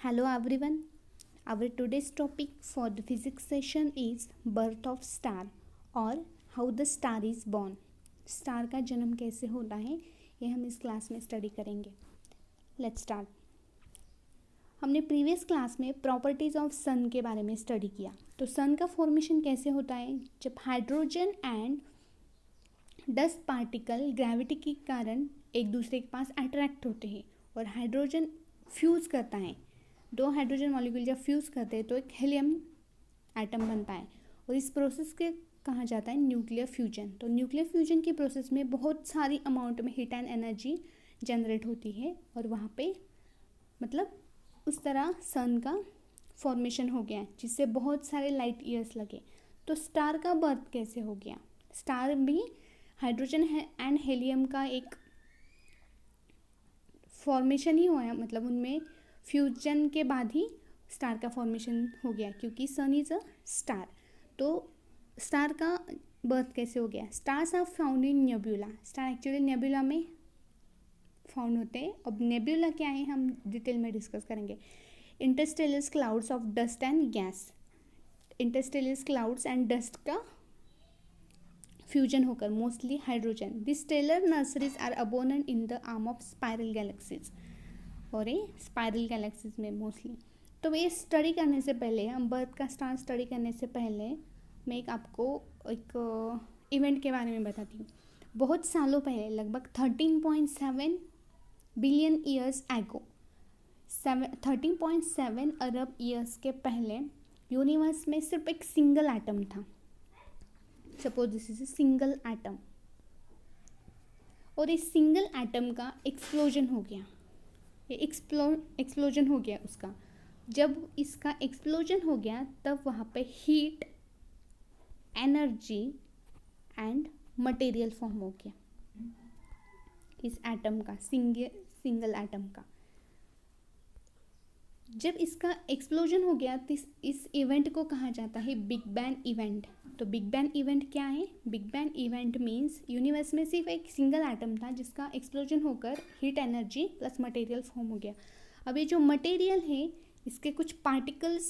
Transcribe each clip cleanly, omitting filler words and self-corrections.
Hello everyone. Our today's topic for the physics session is birth of star और how the star is born. Star का जन्म कैसे होता है ये हम इस क्लास में स्टडी करेंगे. Let's start. हमने प्रीवियस क्लास में प्रॉपर्टीज़ ऑफ सन के बारे में स्टडी किया. तो सन का फॉर्मेशन कैसे होता है जब hydrogen and dust particle gravity के कारण एक दूसरे के पास अट्रैक्ट होते हैं और हाइड्रोजन फ्यूज़ करता है. दो हाइड्रोजन मॉलिक्यूल जब फ्यूज़ करते हैं तो एक हीलियम एटम बनता है और इस प्रोसेस के कहा जाता है न्यूक्लियर फ्यूजन. तो न्यूक्लियर फ्यूजन की प्रोसेस में बहुत सारी अमाउंट में हीट एंड एनर्जी जनरेट होती है और वहाँ पे मतलब उस तरह सन का फॉर्मेशन हो गया जिससे बहुत सारे लाइट ईयर्स लगे. तो स्टार का बर्थ कैसे हो गया. स्टार भी हाइड्रोजन एंड हीलियम का एक फॉर्मेशन ही हुआ है, मतलब उनमें फ्यूजन के बाद ही स्टार का फॉर्मेशन हो गया क्योंकि सन इज़ अ स्टार. तो स्टार का बर्थ कैसे हो गया. Stars are found in nebula. Star actually nebula में फाउंड होते हैं. अब नेबुला क्या है हम डिटेल में डिस्कस करेंगे. Interstellar clouds of dust and gas. Interstellar clouds and dust का फ्यूजन होकर mostly hydrogen. This stellar nurseries are abundant in the arm of spiral galaxies और ये स्पाइरल गैलेक्सीज में मोस्टली. तो ये स्टडी करने से पहले हम बर्थ का स्टार स्टडी करने से पहले मैं आपको एक इवेंट के बारे में बताती हूँ. बहुत सालों पहले लगभग 13.7 बिलियन ईयर्स एगो 13.7 अरब ईयर्स के पहले यूनिवर्स में सिर्फ एक सिंगल एटम था. Suppose this is a single atom और इस सिंगल एटम का एक्सप्लोजन हो गया. ये एक्सप्लोजन हो गया उसका. जब इसका एक्सप्लोजन हो गया तब वहाँ पे heat energy and material form हो गया इस एटम का, सिंगल एटम का. जब इसका एक्सप्लोजन हो गया तो इस इवेंट को कहा जाता है बिग बैंग इवेंट. तो बिग बैंग इवेंट क्या है. Big bang event means universe में सिर्फ एक सिंगल एटम था जिसका एक्सप्लोजन होकर heat energy plus material form हो गया. अब ये जो मटेरियल है इसके कुछ पार्टिकल्स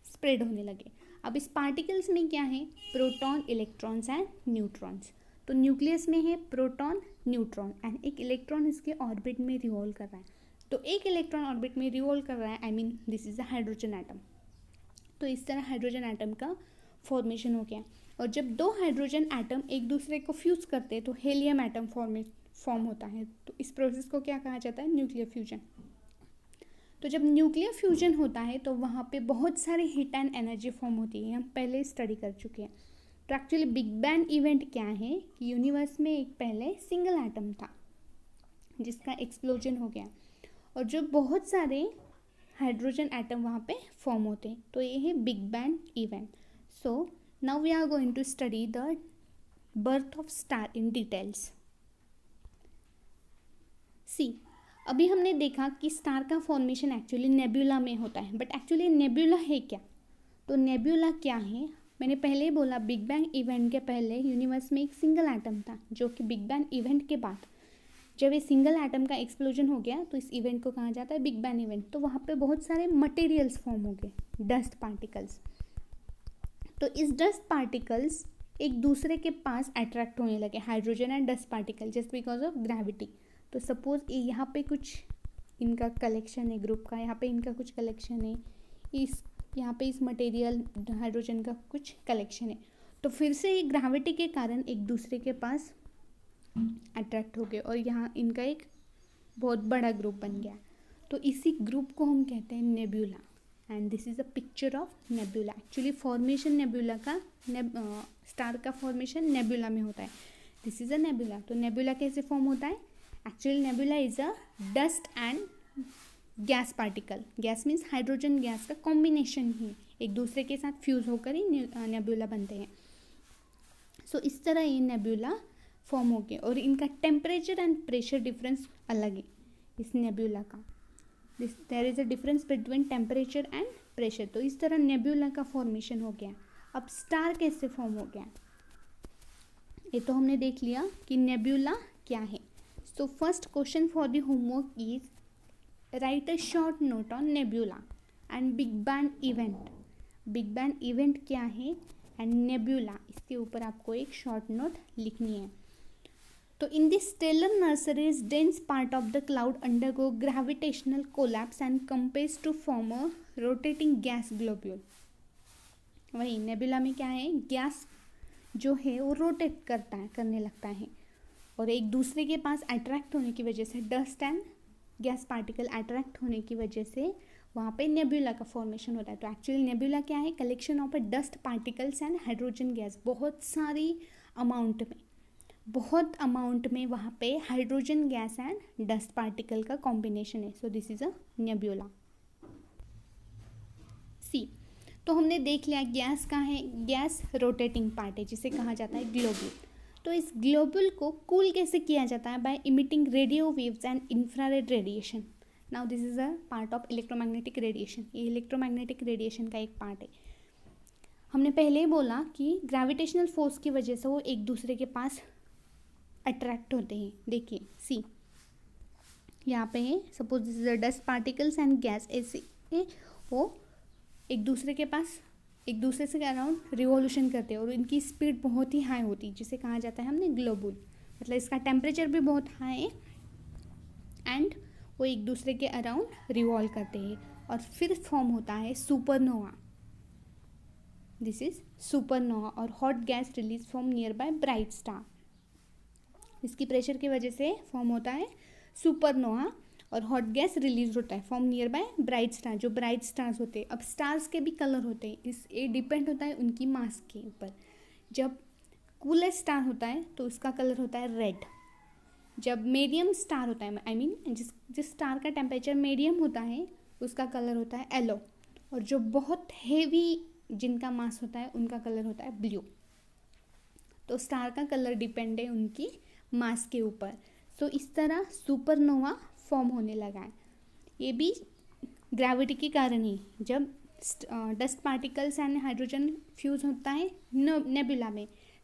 स्प्रेड होने लगे. अब इस पार्टिकल्स में क्या है प्रोटॉन, इलेक्ट्रॉन्स एंड न्यूट्रॉन्स. तो न्यूक्लियस में है प्रोटॉन, न्यूट्रॉन एंड एक इलेक्ट्रॉन इसके ऑर्बिट में रिवॉल्व कर रहा है. तो एक इलेक्ट्रॉन ऑर्बिट में रिवॉल्व कर रहा है, I mean this is a hydrogen atom. तो इस तरह हाइड्रोजन एटम का फॉर्मेशन हो गया. और जब दो हाइड्रोजन एटम एक दूसरे को फ्यूज करते हैं तो हीलियम एटम फॉर्म होता है. तो इस प्रोसेस को क्या कहा जाता है न्यूक्लियर फ्यूजन. तो जब न्यूक्लियर फ्यूजन होता है तो वहाँ पे बहुत सारे हीट एंड एनर्जी फॉर्म होती है. हम पहले स्टडी कर चुके हैं. तो एक्चुअली बिग बैंग इवेंट क्या है कि यूनिवर्स में एक पहले सिंगल एटम था जिसका एक्सप्लोजन हो गया और जो बहुत सारे हाइड्रोजन एटम वहाँ पे फॉर्म होते हैं. तो ये है big bang event. So now we are going to study the birth of star in details. See, अभी हमने देखा कि स्टार का फॉर्मेशन एक्चुअली नेबुला में होता है. बट एक्चुअली नेबुला है क्या. तो नेबुला क्या है मैंने पहले ही बोला. बिग बैंग इवेंट के पहले यूनिवर्स में एक सिंगल एटम था जो कि बिग बैंग इवेंट के बाद जब ये सिंगल एटम का एक्सप्लोजन हो गया तो इस इवेंट को कहा जाता है बिग बैंग इवेंट. तो वहाँ पे बहुत सारे मटेरियल्स फॉर्म हो गए, डस्ट पार्टिकल्स. तो इस डस्ट पार्टिकल्स एक दूसरे के पास अट्रैक्ट होने लगे, hydrogen and dust particle, just because of gravity. तो सपोज यहाँ पे कुछ इनका कलेक्शन है ग्रुप का, यहाँ पे इनका कुछ कलेक्शन है, यहाँ पे इस मटेरियल हाइड्रोजन का कुछ कलेक्शन है. तो फिर से ये ग्रेविटी के कारण एक दूसरे के पास अट्रैक्ट हो गए और यहाँ इनका एक बहुत बड़ा ग्रुप बन गया. तो इसी ग्रुप को हम कहते हैं nebula and this is a picture of nebula. Actually formation nebula का स्टार का फॉर्मेशन नेबुला में होता है. This is a nebula. तो नेबुला कैसे फॉर्म होता है. Actually nebula is a dust and gas particle. Gas means hydrogen gas का कॉम्बिनेशन ही एक दूसरे के साथ फ्यूज होकर ही नेबुला बनते हैं. सो इस तरह ये नेबुला फॉर्म हो गए और इनका टेम्परेचर एंड प्रेशर डिफरेंस अलग है इस नेबुला का. There is a difference between temperature and pressure. तो इस तरह नेबुला का फॉर्मेशन हो गया. अब स्टार कैसे फॉर्म हो गया ये तो हमने देख लिया कि नेबुला क्या है. So first question for the homework is right a short note on nebula and big bang event. Big bang event क्या है एंड नेब्यूला, इसके ऊपर आपको एक शॉर्ट नोट लिखनी है। तो in this stellar nurseries dense part of the cloud undergo gravitational collapse and compress to form a rotating gas globule. वही नेबुला में क्या है, गैस जो है वो रोटेट करने लगता है और एक दूसरे के पास अट्रैक्ट होने की वजह से, dust and gas particle attract होने की वजह से वहाँ पे नेबुला का फॉर्मेशन होता है। तो एक्चुअली नेबुला क्या है, collection of dust particles and hydrogen gas. बहुत अमाउंट में वहाँ पे hydrogen gas and dust particle का कॉम्बिनेशन है। So this is a nebula. See, तो हमने देख लिया गैस कहाँ है, गैस रोटेटिंग पार्ट है जिसे कहा जाता है ग्लोब्यूल। तो इस ग्लोब्यूल को कूल कैसे किया जाता है, by emitting radio waves and infrared radiation. Now this is a part of electromagnetic radiation. ये इलेक्ट्रोमैग्नेटिक रेडिएशन का एक पार्ट है। हमने पहले ही बोला कि ग्रेविटेशनल फोर्स की वजह से वो एक दूसरे के पास अट्रैक्ट होते हैं। देखिए सी, यहाँ पे है, suppose this is a dust particles and gas, ऐसे वो एक दूसरे के पास, एक दूसरे से अराउंड रिवॉल्यूशन करते हैं और इनकी स्पीड बहुत ही हाई होती है जिसे कहा जाता है हमने ग्लोबुल। मतलब इसका टेम्परेचर भी बहुत हाई है एंड वो एक दूसरे के अराउंड रिवॉल्व करते हैं और फिर फॉर्म होता है सुपरनोवा। दिस इज सुपरनोवा और hot gas release from near by bright star. इसकी प्रेशर की वजह से फॉर्म होता है सुपरनोवा और हॉट गैस रिलीज होता है from near by bright star. जो ब्राइट स्टार्स होते हैं, अब स्टार्स के भी कलर होते हैं, ये डिपेंड होता है उनकी मास के ऊपर। जब कूलेस्ट स्टार होता है तो उसका कलर होता है रेड। जब मीडियम स्टार होता है, आई मीन जिस स्टार का टेम्परेचर मीडियम होता है उसका कलर होता है येलो। और जो बहुत हेवी जिनका मास होता है उनका कलर होता है ब्लू। तो स्टार का कलर डिपेंड है उनकी मास के ऊपर। सो इस तरह सुपरनोवा फॉर्म होने लगा है। ये भी ग्रेविटी के कारण ही, जब dust particles and hydrogen fuse होता है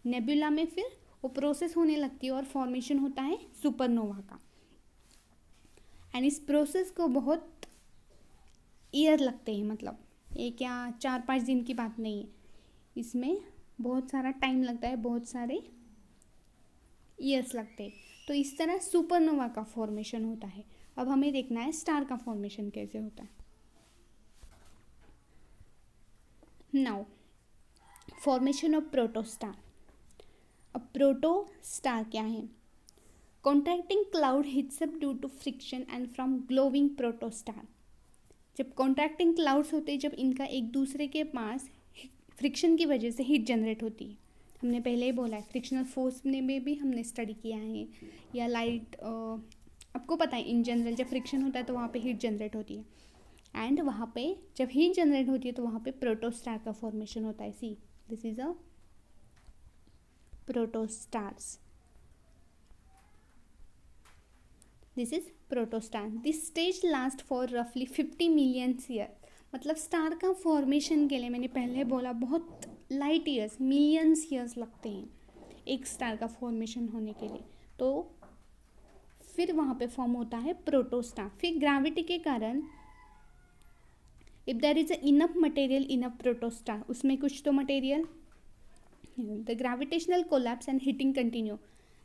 नेबुला में फिर वो प्रोसेस होने लगती है और फॉर्मेशन होता है सुपरनोवा का। एंड इस प्रोसेस को बहुत ईयर लगते हैं, मतलब ये क्या 4-5 दिन की बात नहीं है, इसमें बहुत सारा टाइम लगता है, बहुत सारे ईयर्स लगते हैं। तो इस तरह सुपरनोवा का फॉर्मेशन होता है। अब हमें देखना है स्टार का फॉर्मेशन कैसे होता है। Now formation of protostar. अब प्रोटोस्टार क्या है, contracting cloud heats up due to friction and from glowing protostar. जब कॉन्ट्रैक्टिंग क्लाउड्स होते हैं, जब इनका एक दूसरे के पास फ्रिक्शन की वजह से हीट जनरेट होती है। हमने पहले ही बोला है, फ्रिक्शनल फोर्स में भी हमने स्टडी किया है, या लाइट, आपको पता है इन जनरल जब फ्रिक्शन होता है तो वहाँ पे हीट जनरेट होती है। एंड वहाँ पे जब हीट जनरेट होती है तो वहाँ पे प्रोटोस्टार का फॉर्मेशन होता है। See, this is a protostars. This is protostar. This stage last for रफली 50 मिलियन ईयर। मतलब स्टार का फॉर्मेशन के लिए मैंने पहले बोला बहुत लाइट ईयर्स, मिलियंस ईयर्स लगते हैं एक स्टार का फॉर्मेशन होने के लिए। तो फिर वहाँ पे फॉर्म होता है प्रोटोस्टार। फिर ग्रेविटी के कारण, if there is enough material in a protostar, उसमें कुछ तो material, the gravitational collapse and heating continue.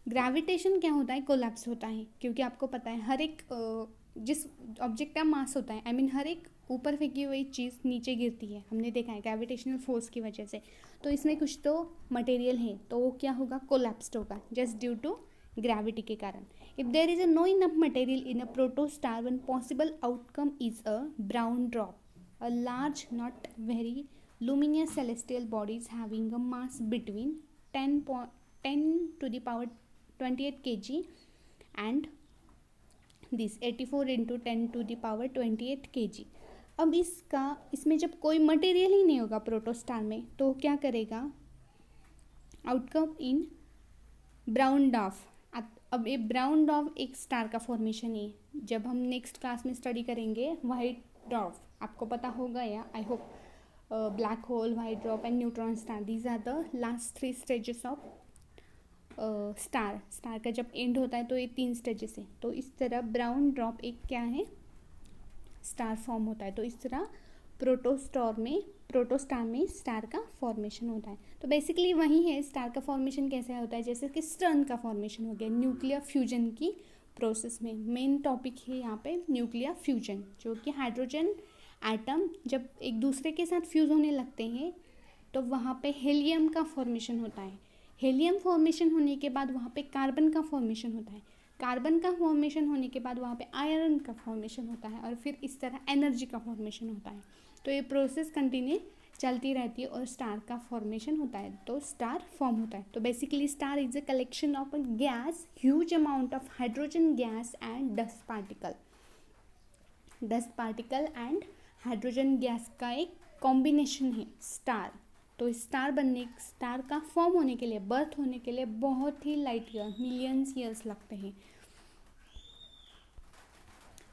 Gravitation क्या होता है, कोलैप्स होता है, क्योंकि आपको पता है हर एक जिस ऑब्जेक्ट का मास होता है, आई मीन हर एक ऊपर फेंकी हुई चीज़ नीचे गिरती है, हमने देखा है ग्रेविटेशनल फोर्स की वजह से। तो इसमें कुछ तो मटेरियल है तो वो क्या होगा, कोलैप्स्ड होगा जस्ट ड्यू टू ग्रेविटी के कारण। If there is no enough material in a protostar, one possible outcome is a brown dwarf, a large not very luminous celestial bodies having a mass between 10 to the power 28 kg and this 84 into 10 to the power 28 kg। अब इसमें जब कोई material ही नहीं होगा protostar में तो क्या करेगा, आउटकम इन ब्राउन डॉर्फ। अब ये ब्राउन डॉर्फ एक स्टार का फॉर्मेशन है। जब हम नेक्स्ट क्लास में स्टडी करेंगे वाइट डॉर्फ, आपको पता होगा या I hope, black hole, white dwarf and neutron star, these are the last 3 stages of star का जब एंड होता है तो ये 3 स्टेजेस है। तो इस तरह ब्राउन ड्रॉप एक क्या है, स्टार फॉर्म होता है। तो इस तरह प्रोटोस्टार में स्टार का फॉर्मेशन होता है। तो बेसिकली वही है, स्टार का फॉर्मेशन कैसे होता है, जैसे कि स्टर्न का फॉर्मेशन हो गया न्यूक्लियर फ्यूजन की प्रोसेस में। मेन टॉपिक है यहाँ पे न्यूक्लियर फ्यूजन, जो कि हाइड्रोजन एटम जब एक दूसरे के साथ फ्यूज़ होने लगते हैं तो वहाँ पे हेलियम का फॉर्मेशन होता है। हेलियम फॉर्मेशन होने के बाद वहाँ पे कार्बन का फॉर्मेशन होता है। कार्बन का फॉर्मेशन होने के बाद वहाँ पे आयरन का फॉर्मेशन होता है और फिर इस तरह एनर्जी का फॉर्मेशन होता है। तो ये प्रोसेस कंटिन्यू चलती रहती है और स्टार का फॉर्मेशन होता है, तो स्टार फॉर्म होता है। तो basically star is a collection of gas, huge amount of hydrogen gas and dust particle and hydrogen gas का एक कॉम्बिनेशन है स्टार। तो स्टार का फॉर्म होने के लिए, बर्थ होने के लिए बहुत ही लाइट ईयर, मिलियंस ईयर्स लगते हैं।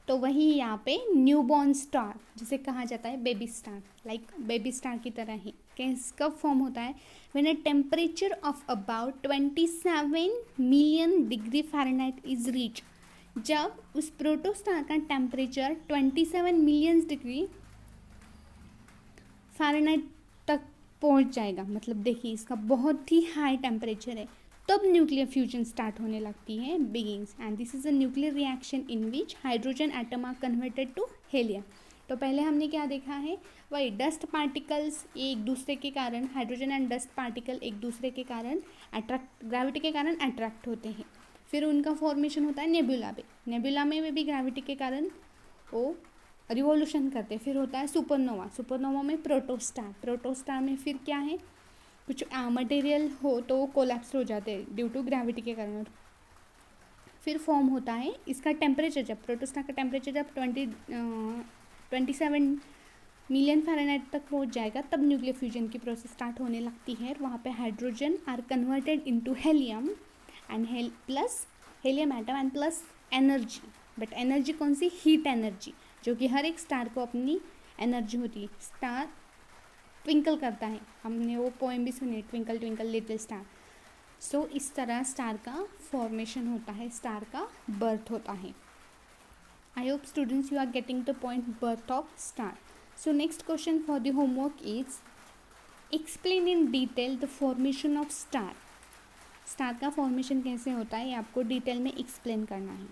तो वही यहाँ पे न्यूबॉर्न स्टार जिसे कहा जाता है baby star, like baby star की तरह ही कब फॉर्म होता है, when a temperature of about 27 million degree Fahrenheit is reach. जब उस प्रोटोस्टार का टेम्परेचर 27 मिलियन डिग्री फ़ारेनहाइट तक पहुंच जाएगा, मतलब देखिए इसका बहुत ही हाई टेम्परेचर है, तब न्यूक्लियर फ्यूजन स्टार्ट होने लगती है, begins. And this is a nuclear reaction in which hydrogen atom are converted to helium. तो पहले हमने क्या देखा है, वही डस्ट पार्टिकल्स एक दूसरे के कारण, हाइड्रोजन एंड डस्ट पार्टिकल एक दूसरे के कारण ग्रेविटी के कारण अट्रैक्ट होते हैं। फिर उनका फॉर्मेशन होता है नेबुला में। नेबुला में भी ग्रेविटी के कारण वो रिवोल्यूशन करते हैं। फिर होता है सुपरनोवा में प्रोटोस्टार में फिर क्या है, कुछ मटेरियल हो तो वो कोलैप्स हो जाते हैं ड्यू टू ग्रेविटी के कारण। फिर फॉर्म होता है इसका टेम्परेचर, जब प्रोटोस्टार का टेम्परेचर जब 27 मिलियन फ़ारेनहाइट तक पहुंच जाएगा, तब न्यूक्लियर फ्यूजन की प्रोसेस स्टार्ट होने लगती है। वहाँ पे hydrogen are converted into helium and plus helium atom and plus energy. But energy कौन सी, हीट एनर्जी, जो कि हर एक स्टार को अपनी एनर्जी होती है। स्टार ट्विंकल करता है, हमने वो पोएम भी सुनी, ट्विंकल ट्विंकल लिटिल स्टार। सो इस तरह स्टार का फॉर्मेशन होता है, स्टार का बर्थ होता है। I hope students you are getting the point, birth of star. So next question for the homework is explain in detail the formation of star. Star का formation कैसे होता है ये आपको डिटेल में एक्सप्लेन करना है।